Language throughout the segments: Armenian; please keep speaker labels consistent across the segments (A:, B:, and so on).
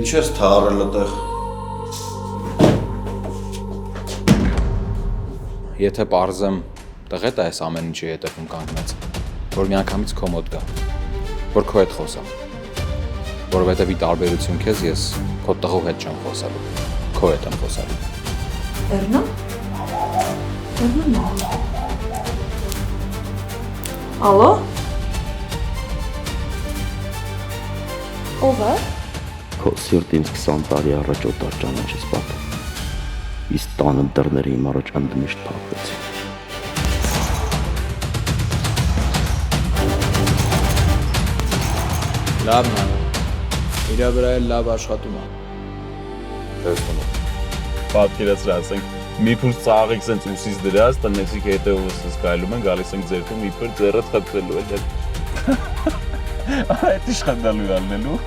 A: Ինչ ես թարել այդտեղ։
B: Եթե պարզեմ տղետ է այս ամեն ինչի հետևում կանգնած, որ միանգամից քո մոտ գա, որ քո հետ խոսամ, որովհետև ի տարբերություն քեզ ես քո տղու հետ չեմ խոսալու, քո հետ եմ խոսալու։
C: Էրնա։ Ալո։ Ո՞վ է։
D: Քո սիրտը ինձ 20 տարի առաջ օտար ճանաչեց պատը։ Իսկ տանը դռները իմ առաջ ընդմիշտ փակվեցին։
B: Լավն է, իրա վրա էլ լավ աշխատում է։ Տեսնում եմ։
E: Պատկերացրա, ասենք, մի փուր ծաղիկ սենց ուսից դրած, տնեցիք հետևովս զգայլում են, գալիս ենք ձերքում մի փուր ձեռդ խփվելու էլ։ Այդ ինչ խնդալու ալնելու։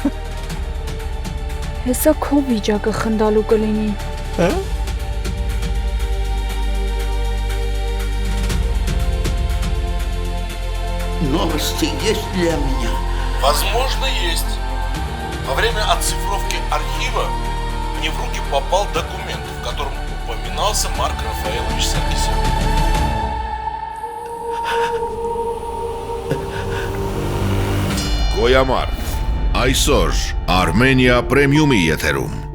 C: Հեսա քո վիճակը խնդալու կլինի։
E: Հա?
F: Новости есть для меня?
G: Возможно, есть. Во время оцифровки архива мне в руки попал документ, в котором упоминался Марк Рафаэлович Саркисян.
H: Գոյամար, այսօր Արմենիա պրեմիումի եթերում։